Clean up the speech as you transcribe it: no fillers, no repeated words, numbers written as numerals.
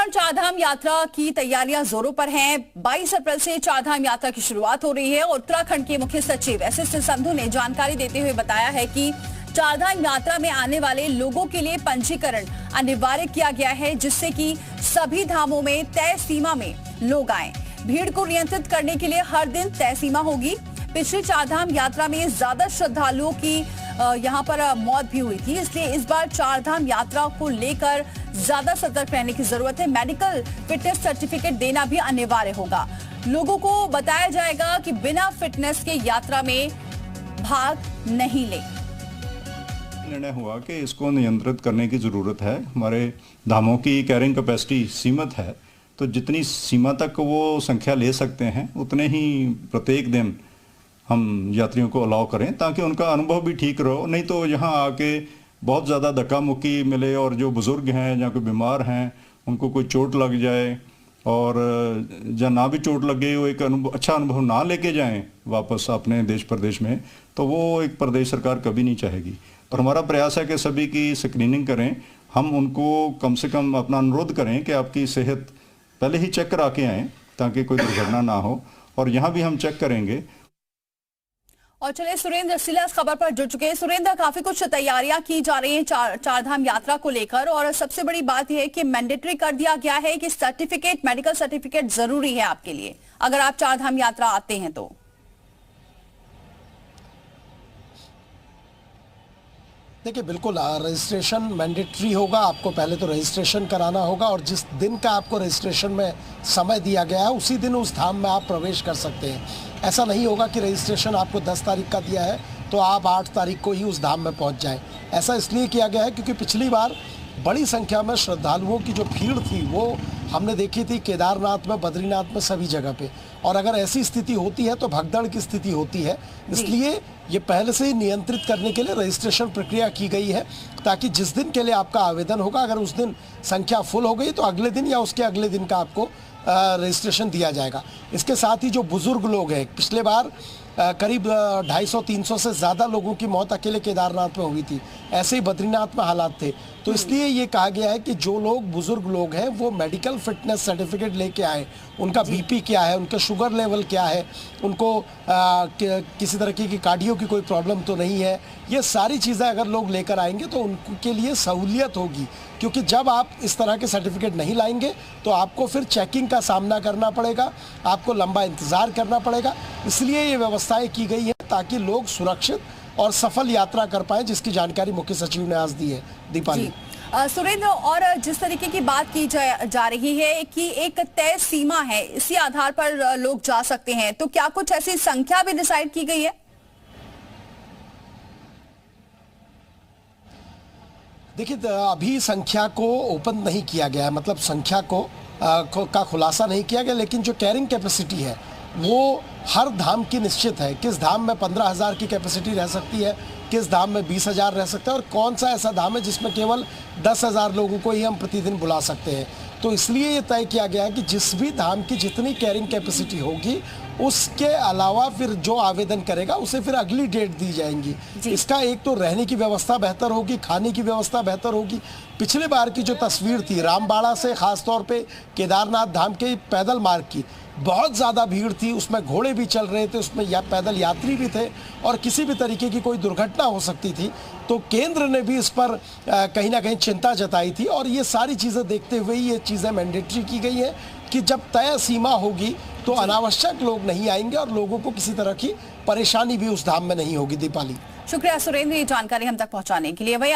उत्तराखंड चारधाम यात्रा की तैयारियां जोरों पर हैं। 22 अप्रैल से चारधाम यात्रा की शुरुआत हो रही है और उत्तराखंड के मुख्य सचिव एस.एस. संधू ने जानकारी देते हुए बताया है कि चारधाम यात्रा में आने वाले लोगों के लिए पंजीकरण अनिवार्य किया गया है, जिससे कि सभी धामों में तय सीमा में लोग आए। भीड़ को नियंत्रित करने के लिए हर दिन तय सीमा होगी। पिछली चारधाम यात्रा में ज्यादा श्रद्धालुओं की यहाँ पर मौत भी हुई थी, इसलिए इस बार चारधाम यात्रा को लेकर ज्यादा सतर्क रहने की जरूरत है। मेडिकल फिटनेस सर्टिफिकेट देना भी अनिवार्य होगा। लोगों को बताया जाएगा कि बिना फिटनेस के यात्रा में भाग नहीं ले। निर्णय हुआ कि इसको नियंत्रित करने की जरूरत है। हमारे धामों की कैरिंग कैपेसिटी सीमित है, तो जितनी सीमा तक वो संख्या ले सकते हैं उतने ही प्रत्येक दिन हम यात्रियों को अलाउ करें, ताकि उनका अनुभव भी ठीक रहो। नहीं तो यहाँ आके बहुत ज़्यादा धक्का मुक्की मिले और जो बुज़ुर्ग हैं या कोई बीमार हैं उनको कोई चोट लग जाए, और या ना भी चोट लगे वो एक अच्छा अनुभव ना लेके जाएं वापस अपने देश प्रदेश में, तो वो एक प्रदेश सरकार कभी नहीं चाहेगी। और हमारा प्रयास है कि सभी की स्क्रीनिंग करें। हम उनको कम से कम अपना अनुरोध करें कि आपकी सेहत पहले ही चेक करा के आएँ, ताकि कोई दुर्घटना ना हो। और यहाँ भी हम चेक करेंगे। और चलिए, सुरेंद्र सिला इस खबर पर जुड़ चुके हैं। सुरेंद्र, काफी कुछ तैयारियां की जा रही हैं चारधाम यात्रा को लेकर, और सबसे बड़ी बात यह है कि मैंडेटरी कर दिया गया है कि सर्टिफिकेट, मेडिकल सर्टिफिकेट जरूरी है आपके लिए अगर आप चारधाम यात्रा आते हैं तो। देखिए, बिल्कुल रजिस्ट्रेशन मैंडेटरी होगा। आपको पहले तो रजिस्ट्रेशन कराना होगा, और जिस दिन का आपको रजिस्ट्रेशन में समय दिया गया है उसी दिन उस धाम में आप प्रवेश कर सकते हैं। ऐसा नहीं होगा कि रजिस्ट्रेशन आपको 10 तारीख का दिया है तो आप 8 तारीख को ही उस धाम में पहुंच जाएं। ऐसा इसलिए किया गया है क्योंकि पिछली बार बड़ी संख्या में श्रद्धालुओं की जो भीड़ थी वो हमने देखी थी केदारनाथ में, बद्रीनाथ में, सभी जगह पे। और अगर ऐसी स्थिति होती है तो भगदड़ की स्थिति होती है। इसलिए ये पहले से ही नियंत्रित करने के लिए रजिस्ट्रेशन प्रक्रिया की गई है, ताकि जिस दिन के लिए आपका आवेदन होगा, अगर उस दिन संख्या फुल हो गई तो अगले दिन या उसके अगले दिन का आपको रजिस्ट्रेशन दिया जाएगा। इसके साथ ही जो बुजुर्ग लोग हैं, पिछले बार करीब 250-300 से ज़्यादा लोगों की मौत अकेले केदारनाथ में हुई थी। ऐसे ही बद्रीनाथ में हालात थे। तो इसलिए ये कहा गया है कि जो लोग बुजुर्ग लोग हैं वो मेडिकल फिटनेस सर्टिफिकेट लेके आए। उनका बीपी क्या है, उनका शुगर लेवल क्या है, उनको किसी तरह की कार्डियो की कोई प्रॉब्लम तो नहीं है, ये सारी चीज़ें अगर लोग लेकर आएंगे तो उनके लिए सहूलियत होगी। क्योंकि जब आप इस तरह के सर्टिफिकेट नहीं लाएंगे तो आपको फिर चेकिंग का सामना करना पड़ेगा, आपको लंबा इंतज़ार करना पड़ेगा। इसलिए ये व्यवस्थाएं की गई है ताकि लोग सुरक्षित और सफल यात्रा कर पाए, जिसकी जानकारी मुख्य सचिव ने आज दी है। दीपाली। सुरेंद्र, और जिस तरीके की बात की जा रही है कि एक तय सीमा है, इसी आधार पर लोग जा सकते हैं, तो क्या कुछ ऐसी संख्या भी डिसाइड की गई है? देखिए, अभी संख्या को ओपन नहीं किया गया है, मतलब संख्या का खुलासा नहीं किया गया, लेकिन जो कैरिंग कैपेसिटी है वो हर धाम की निश्चित है। किस धाम में 15,000 की कैपेसिटी रह सकती है, किस धाम में 20,000 रह सकता है, और कौन सा ऐसा धाम है जिसमें केवल 10,000 लोगों को ही हम प्रतिदिन बुला सकते हैं। तो इसलिए ये तय किया गया है कि जिस भी धाम की जितनी कैरिंग कैपेसिटी होगी उसके अलावा फिर जो आवेदन करेगा उसे फिर अगली डेट दी जाएंगी। इसका एक तो रहने की व्यवस्था बेहतर होगी, खाने की व्यवस्था बेहतर होगी। पिछले बार की जो तस्वीर थी रामबाड़ा से खासतौर पे केदारनाथ धाम के पैदल मार्ग की, बहुत ज़्यादा भीड़ थी, उसमें घोड़े भी चल रहे थे, उसमें पैदल यात्री भी थे, और किसी भी तरीके की कोई दुर्घटना हो सकती थी। तो केंद्र ने भी इस पर कहीं ना कहीं चिंता जताई थी, और ये सारी चीज़ें देखते हुए ये चीज़ें मैंडेटरी की गई हैं कि जब तय सीमा होगी तो अनावश्यक लोग नहीं आएंगे और लोगों को किसी तरह की परेशानी भी उस धाम में नहीं होगी। दीपाली। शुक्रिया सुरेंद्र, ये जानकारी हम तक पहुंचाने के लिए।